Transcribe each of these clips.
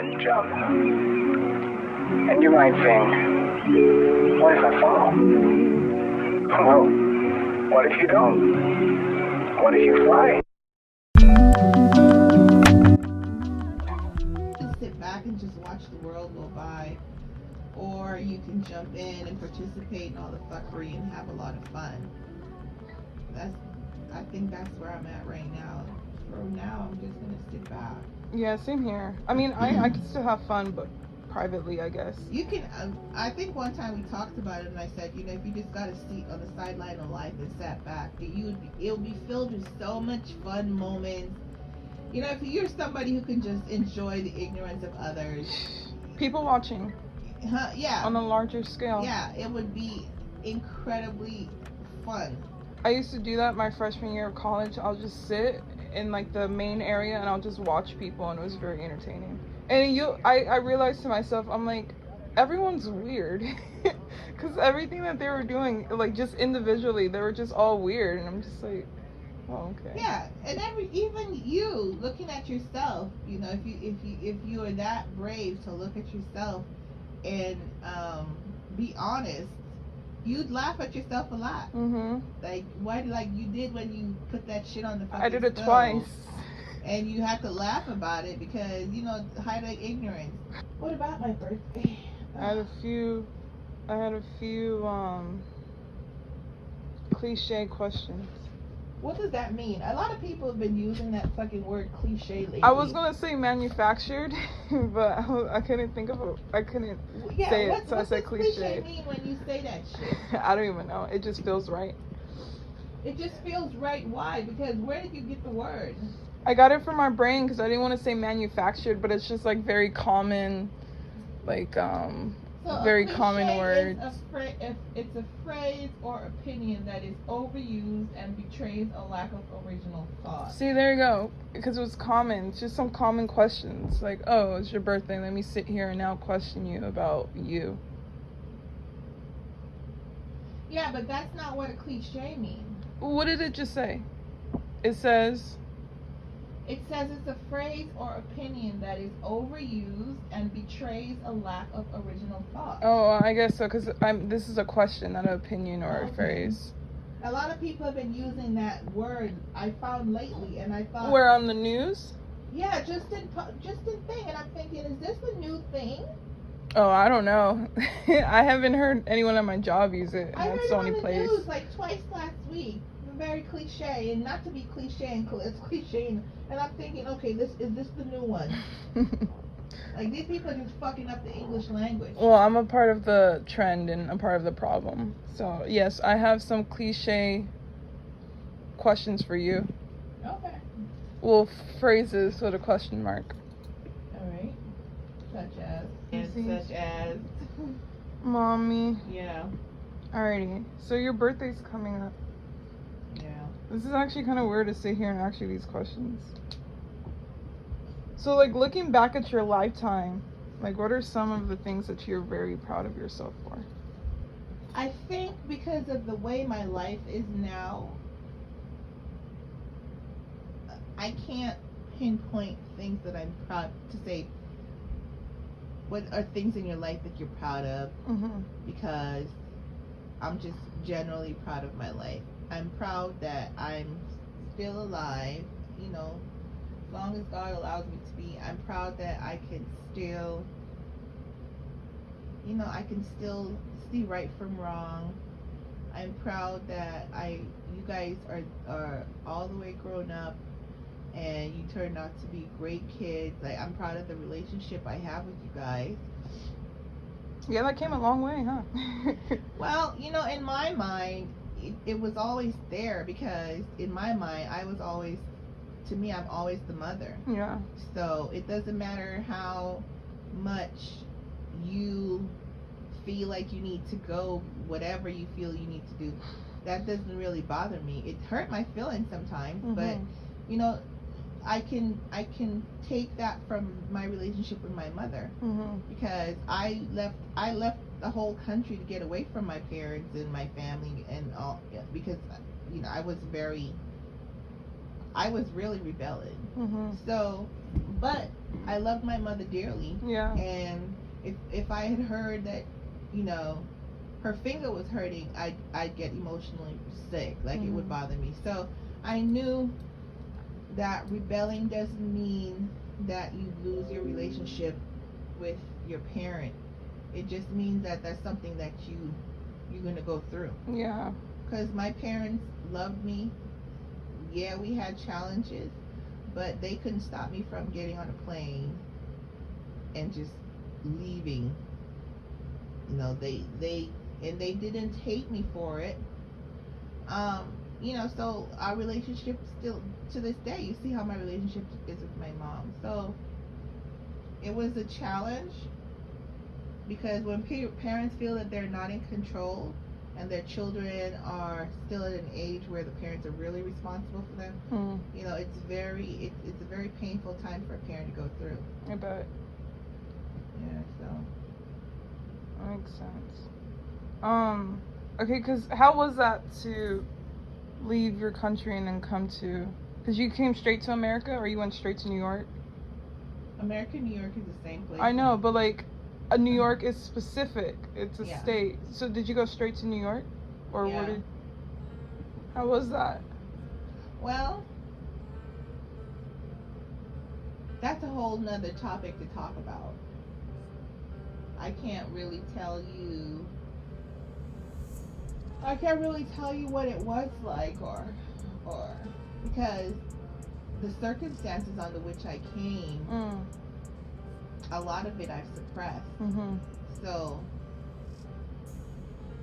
and jump. And you might think, what if I fall? Well, what if you don't? What if you fly? Sit back and just watch the world go by, or you can jump in and participate in all the fuckery and have a lot of fun. I think that's where I'm at right now. For now, I'm just gonna sit back. Yeah, same here. I mean, I can still have fun, but privately, I guess. You can. I think one time we talked about it, and I said, if you just got a seat on the sideline of life and sat back, it'll be filled with so much fun moments. If you're somebody who can just enjoy the ignorance of others, people watching. Yeah. On a larger scale. Yeah, it would be incredibly fun. I used to do that my freshman year of college. I'll just sit in like the main area and I'll just watch people, and it was very entertaining. And I realized to myself, I'm like, everyone's weird. Because everything that they were doing, like just individually, they were just all weird. And I'm just like, oh, okay. Yeah, and even you looking at yourself, if you are that brave to look at yourself and be honest, you'd laugh at yourself a lot. Mm-hmm. Like you did when you put that shit on the fucking I did it stove, twice. and you had to laugh about it because highlight ignorance. What about my birthday? I had a few cliche questions. What does that mean? A lot of people have been using that fucking word cliche lately. I was gonna say manufactured, but I couldn't think of I couldn't say it, so I said cliche. What does cliche mean when you say that shit? I don't even know. It just feels right. It just feels right. Why? Because where did you get the word? I got it from my brain because I didn't want to say manufactured, but it's just like very common, like very common word. It's a phrase or opinion that is overused and betrays a lack of original thought. See, there you go. Because it was common. It's just some common questions. Like, oh, it's your birthday. Let me sit here and now question you about you. Yeah, but that's not what a cliche means. What did it just say? It says it's a phrase or opinion that is overused and betrays a lack of original thought. Oh, I guess so, because this is a question, not an opinion or a phrase. A lot of people have been using that word, I found lately, and I thought... Where, on the news? Yeah, just in thing, and I'm thinking, is this a new thing? Oh, I don't know. I haven't heard anyone at my job use it, and I that's heard the it only on the place. news like twice last week. Very cliche, and not to be cliche, and it's cliche, and I'm thinking, okay, is this the new one? Like, these people are just fucking up the English language. Well, I'm a part of the trend and a part of the problem. So, yes, I have some cliche questions for you. Okay. Well, phrases with a question mark. Alright. Such as... Mommy. Yeah. Alrighty. So, your birthday's coming up. Yeah. This is actually kind of weird to sit here and ask you these questions. So, like, looking back at your lifetime, like, what are some of the things that you're very proud of yourself for? I think because of the way my life is now, I can't pinpoint things that I'm proud to say. What are things in your life that you're proud of? Mm-hmm. Because I'm just generally proud of my life. I'm proud that I'm still alive, as long as God allows me to be. I'm proud that I can still, I can still see right from wrong. I'm proud that you guys are all the way grown up and you turned out to be great kids. Like, I'm proud of the relationship I have with you guys. Yeah, that came a long way, huh? Well, in my mind, it was always there, because in my mind, I'm always the mother. Yeah. So it doesn't matter how much you feel like you need to go, whatever you feel you need to do, that doesn't really bother me. It hurt my feelings sometimes, Mm-hmm. but I can take that from my relationship with my mother, Mm-hmm. because I left the whole country to get away from my parents and my family and all, because I was very I was really rebelling. Mhm. So, but I loved my mother dearly, Yeah. and if I had heard that, you know, her finger was hurting, I'd get emotionally sick. Like, it would Mhm. bother me. So I knew that rebelling doesn't mean that you lose your relationship with your parent. It just means that that's something that you're gonna go through. Yeah. Because my parents loved me. Yeah, we had challenges, but they couldn't stop me from getting on a plane and just leaving. You know, they didn't hate me for it. Um, you know, so our relationship still to this day. You see how my relationship is with my mom. So it was a challenge because when parents feel that they're not in control and their children are still at an age where the parents are really responsible for them, Mm. you know, it's a very painful time for a parent to go through. I bet. Yeah, so That makes sense. Okay, because how was that to leave your country and then come to? Because you came straight to America, or you went straight to New York? America and New York is the same place. I know, but like, New York is specific. It's a Yeah. state. So did you go straight to New York, or Yeah. what did? How was that? Well, that's a whole nother topic to talk about. I can't really tell you what it was like, or because the circumstances under which I came, Mm. a lot of it I've suppressed. Mhm. So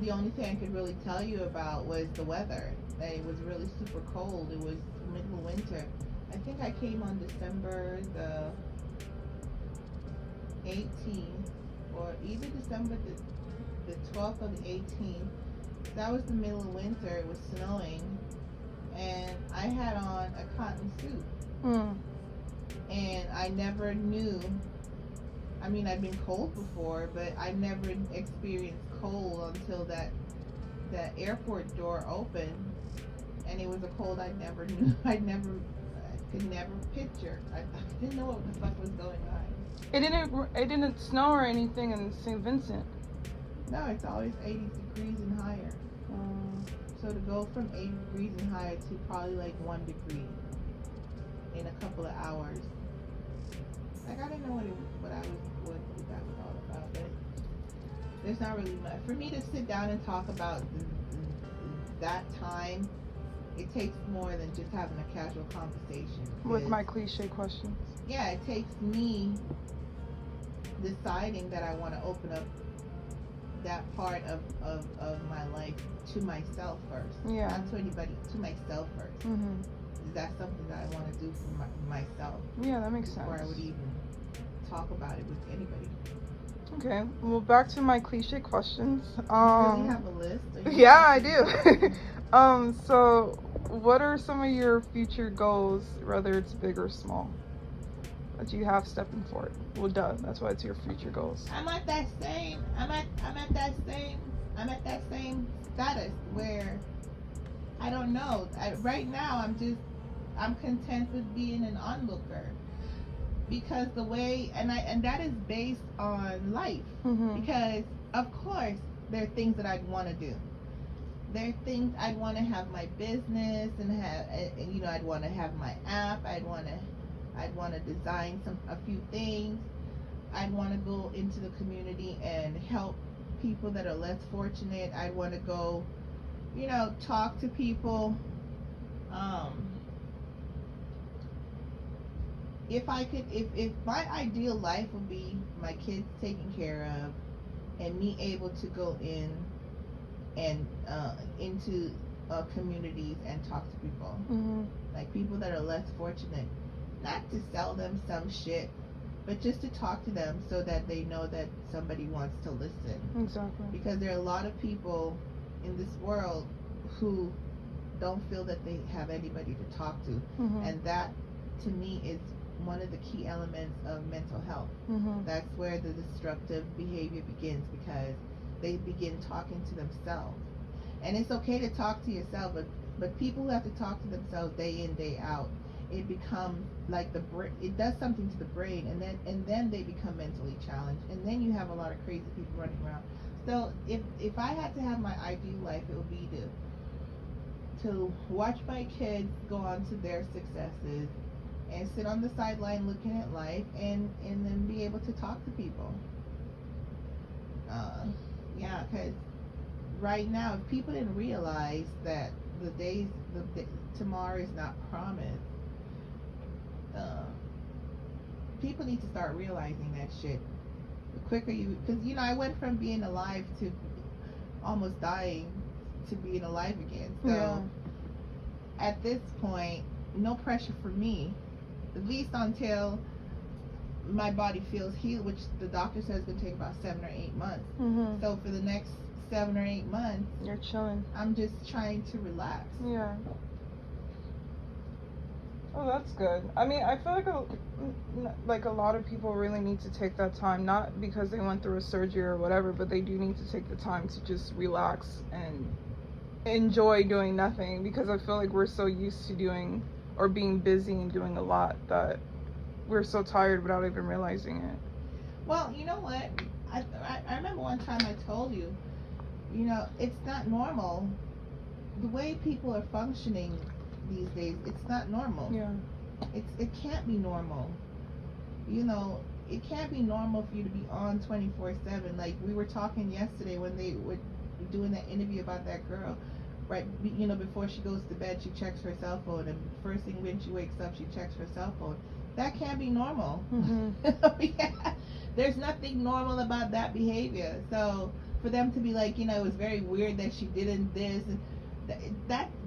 the only thing I could really tell you about was the weather. That it was really super cold. It was middle of winter. I think I came on December the 18th, or either December the 12th or the 18th. That was the middle of winter. It was snowing, and I had on a cotton suit. Mm. And I never knew. I mean, I'd been cold before, but I never experienced cold until that airport door opened, and it was a cold I never knew. I could never picture. I didn't know what the fuck was going on. It didn't snow or anything in St. Vincent. No, it's always 80 degrees and higher. So to go from 80 degrees and higher to probably like 1 degree in a couple of hours, like, I didn't know what that was all about. But there's not really much for me to sit down and talk about that time. It takes more than just having a casual conversation. With my cliche questions. Yeah, it takes me deciding that I want to open up that part of my life to myself first. Yeah. Not to anybody, to myself first. Mhm. That's something that I want to do for myself. Yeah, that makes sense. Before I would even talk about it with anybody. Okay, well, back to my cliche questions. You really have a list? Yeah, I do. So what are some of your future goals, whether it's big or small, that you have stepping forward? Well, duh, that's why it's your future goals. I'm at that same status where I don't know. Right now I'm content with being an onlooker, because the way, and that is based on life. Mhm. Because of course there are things that I'd want to do. There are things I'd want to have my business and have, and you know, I'd want to have my app. I'd want to design a few things. I'd want to go into the community and help people that are less fortunate. I'd want to go, you know, talk to people. If my ideal life would be my kids taken care of and me able to go in and into communities and talk to people, Mhm. like people that are less fortunate, not to sell them some shit, but just to talk to them so that they know that somebody wants to listen. Exactly. Because there are a lot of people in this world who don't feel that they have anybody to talk to. Mhm. And that, to me, is one of the key elements of mental health. Mhm. That's where the destructive behavior begins, because they begin talking to themselves. And it's okay to talk to yourself, but But people who have to talk to themselves day in, day out, it becomes like it does something to the brain, and then they become mentally challenged, and then you have a lot of crazy people running around. So if I had to have my ideal life, it would be to watch my kids go on to their successes and sit on the sideline looking at life, and then be able to talk to people. Yeah, because right now, if people didn't realize that tomorrow is not promised, people need to start realizing that shit. The quicker because I went from being alive to almost dying to being alive again. So Yeah. at this point, no pressure for me, at least until my body feels healed, which the doctor says is going to take about 7 or 8 months. Mhm. So for the next 7 or 8 months, You're chilling. I'm just trying to relax. Yeah. Oh, that's good. I mean, I feel like a lot of people really need to take that time, not because they went through a surgery or whatever, but they do need to take the time to just relax and enjoy doing nothing, because I feel like we're so used to doing or being busy and doing a lot that we're so tired without even realizing it. Well, you know what? I remember one time I told you, it's not normal. The way people are functioning these days, it's not normal. Yeah. It can't be normal. It can't be normal for you to be on 24/7. Like we were talking yesterday when they were doing that interview about that girl, right? Before she goes to bed, she checks her cell phone, and first thing when she wakes up, she checks her cell phone. That can't be normal. Yeah. There's nothing normal about that behavior. So for them to be like, it was very weird that she didn't this, and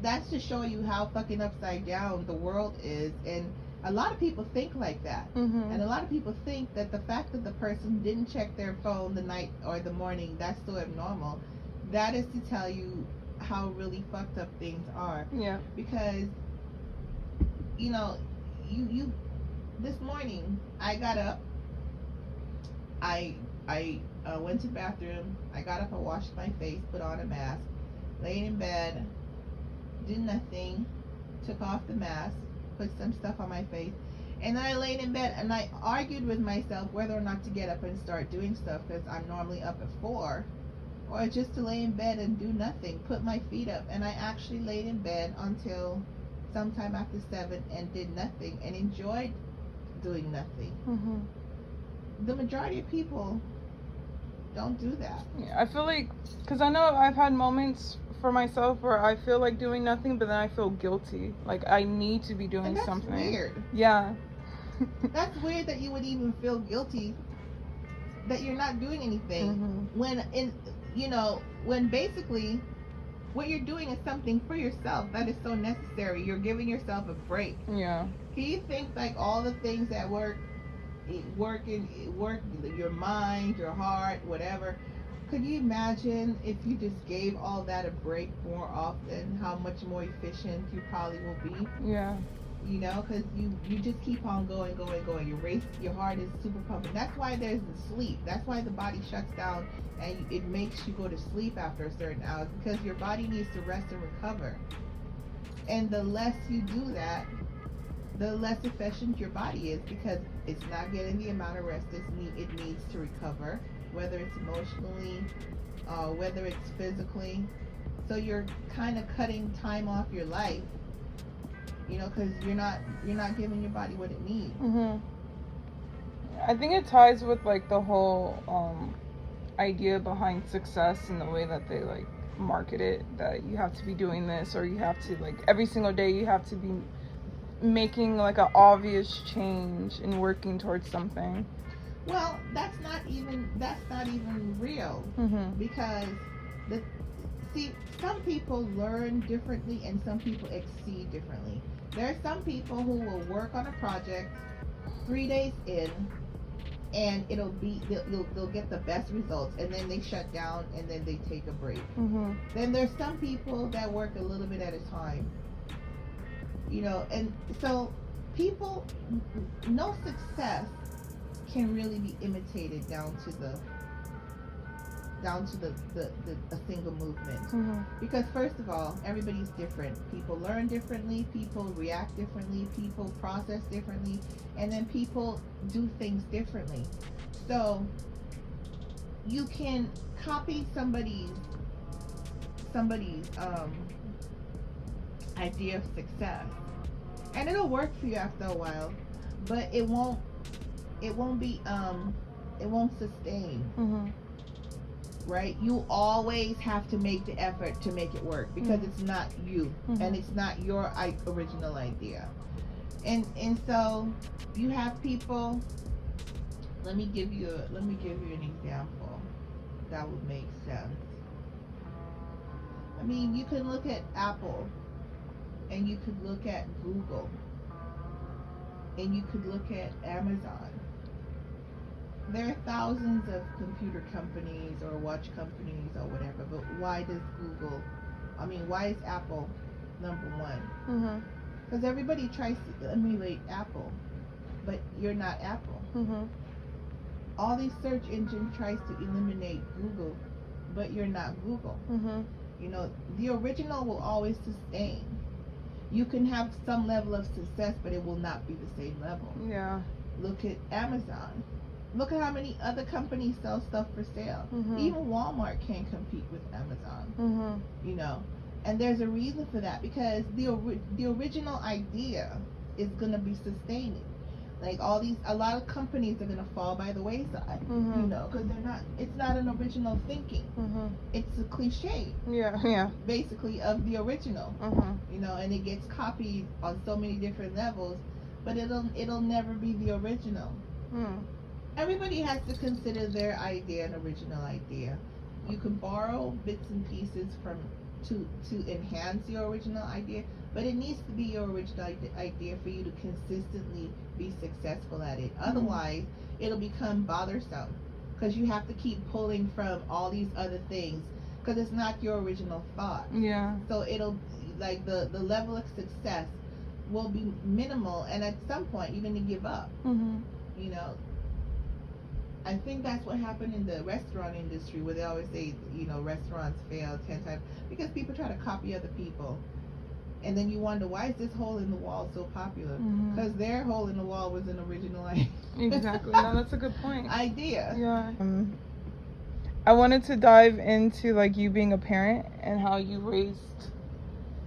that's to show you how fucking upside down the world is. And a lot of people think like that. And a lot of people think that the fact that the person didn't check their phone the night or the morning, that's so abnormal. That is to tell you how really fucked up things are. Yeah. Because you this morning I got up, I went to the bathroom, I got up, I washed my face, put on a mask, laid in bed, did nothing, took off the mask, put some stuff on my face, and then I laid in bed and I argued with myself whether or not to get up and start doing stuff, because I'm normally up at 4, or just to lay in bed and do nothing, put my feet up. And I actually laid in bed until sometime after 7 and did nothing and enjoyed doing nothing. The majority of people don't do that. Yeah, I feel like, because I know I've had moments for myself where I feel like doing nothing, but then I feel guilty. Like I need to be doing And that's something. weird. Yeah. That's weird that you would even feel guilty that you're not doing anything when basically what you're doing is something for yourself that is so necessary. You're giving yourself a break. Yeah. Can you think like all the things that work your mind, your heart, whatever? Could you imagine if you just gave all that a break more often, how much more efficient you probably will be? Yeah. Because you just keep on going. Your heart is super pumping. That's why there's the sleep. That's why the body shuts down and it makes you go to sleep after a certain hour, because your body needs to rest and recover. And the less you do that, the less efficient your body is, because it's not getting the amount of rest it needs to recover, whether it's emotionally, whether it's physically. So you're kind of cutting time off your life, because you're not giving your body what it needs. I think it ties with like the whole idea behind success and the way that they like market it, that you have to be doing this, or you have to like every single day you have to be making like an obvious change and working towards something. Well, that's not even real. Because some people learn differently and some people exceed differently. There are some people who will work on a project 3 days in, and they'll get the best results, and then they shut down and then they take a break. Then there's some people that work a little bit at a time. And so people, no success can really be imitated down to down to a single movement. Mm-hmm. Because first of all, everybody's different. People learn differently, people react differently, people process differently, and then people do things differently. So you can copy somebody's idea of success, and it'll work for you after a while, but it won't sustain. Mm-hmm. Right? You always have to make the effort to make it work, because it's not you, and it's not your original idea. And so you have people. Let me give you an example that would make sense. I mean, you can look at Apple, and you could look at Google, and you could look at Amazon. There are thousands of computer companies or watch companies or whatever, but why is Apple number one? Because everybody tries to emulate Apple, but you're not Apple. All these search engines tries to eliminate Google, but you're not Google. You know, the original will always sustain. You can have some level of success, but it will not be the same level. Yeah. Look at Amazon. Look at how many other companies sell stuff for sale. Even Walmart can't compete with Amazon. You know, and there's a reason for that, because the original idea is gonna be sustaining. Like a lot of companies are gonna fall by the wayside. You know, because it's not an original thinking. It's a cliche. Yeah. Basically of the original. You know, and it gets copied on so many different levels, but it'll never be the original. Everybody has to consider their idea an original idea. You can borrow bits and pieces to enhance your original idea, but it needs to be your original idea for you to consistently be successful at it. Otherwise, it'll become bothersome, because you have to keep pulling from all these other things, because it's not your original thought. Yeah. So it'll, like, the level of success will be minimal, and at some point you're going to give up. You know, I think that's what happened in the restaurant industry, where they always say, you know, restaurants fail 10 times because people try to copy other people. And then you wonder, why is this hole in the wall so popular? Because their hole in the wall was an original idea. Exactly. No, that's a good point. Idea. Yeah. I wanted to dive into, like, you being a parent and how you raised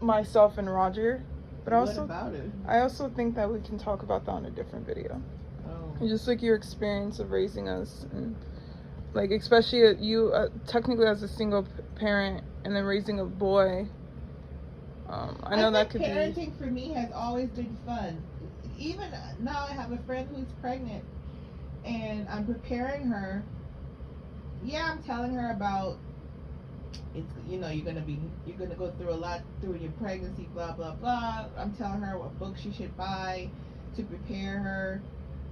myself and Roger. But What about it? I also think that we can talk about that on a different video. Just like your experience of raising us, and like especially you technically as a single parent and then raising a boy. I know that could be. Parenting for me has always been fun. Even now, I have a friend who's pregnant, and I'm preparing her. Yeah, I'm telling her about. It's, you know, you're gonna go through a lot through your pregnancy, blah blah blah. I'm telling her what books she should buy to prepare her,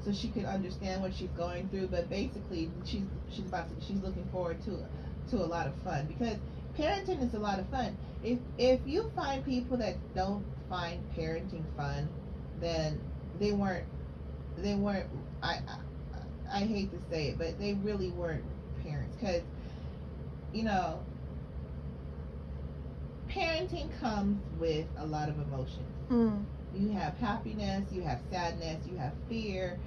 so she can understand what she's going through. But basically, she's looking forward to a lot of fun, because parenting is a lot of fun. If you find people that don't find parenting fun, then they weren't. I hate to say it, but they really weren't parents, because, you know, parenting comes with a lot of emotions. You have happiness, you have sadness, you have fear,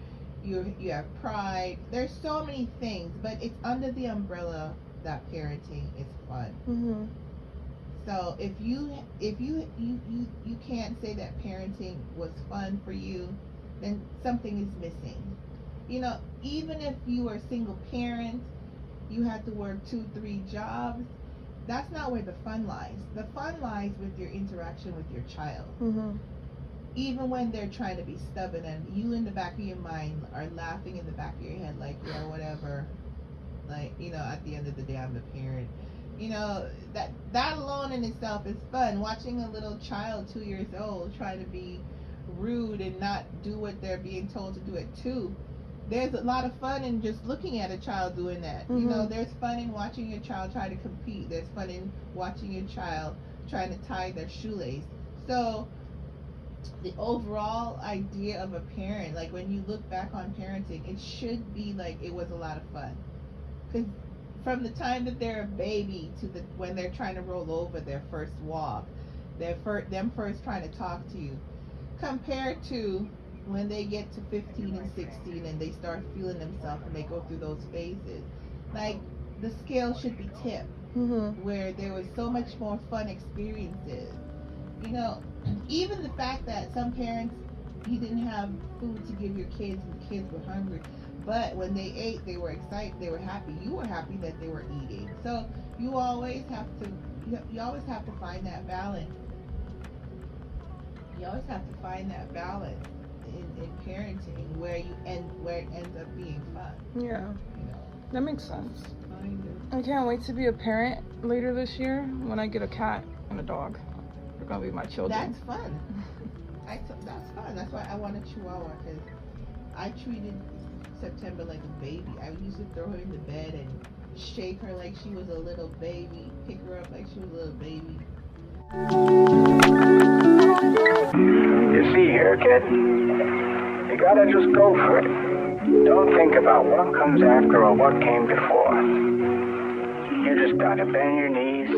you have pride. There's so many things, but it's under the umbrella that parenting is fun. So if you can't say that parenting was fun for you, then something is missing. You know, even if you are a single parent, you have to work 2-3 jobs. That's not where the fun lies. The fun lies with your interaction with your child. Even when they're trying to be stubborn, and you in the back of your mind are laughing in the back of your head, like, yeah, whatever. Like, you know, at the end of the day, I'm the parent. You know, that alone in itself is fun. Watching a little child, 2 years old, try to be rude and not do what they're being told to do at 2. There's a lot of fun in just looking at a child doing that. You know, there's fun in watching your child try to compete. There's fun in watching your child trying to tie their shoelace. So the overall idea of a parent, like when you look back on parenting, it should be like it was a lot of fun. Because from the time that they're a baby to when they're trying to roll over their first walk, them first trying to talk to you, compared to when they get to 15 and 16 and they start feeling themselves and they go through those phases. Like, the scale should be tipped, where there was so much more fun experiences. You know, even the fact that some parents, you didn't have food to give your kids and the kids were hungry, but when they ate, they were excited, they were happy. You were happy that they were eating. So you always have to find that balance. You always have to find that balance in parenting where it ends up being fun. Yeah. You know. That makes sense. Kind I can't wait to be a parent later this year when I get a cat and a dog. They're gonna be my children. That's fun. That's fun. That's why I want a Chihuahua, because I treated September like a baby. I used to throw her in the bed and shake her like she was a little baby, pick her up like she was a little baby. You see here, kid? You gotta just go for it. Don't think about what comes after or what came before. You just gotta bend your knees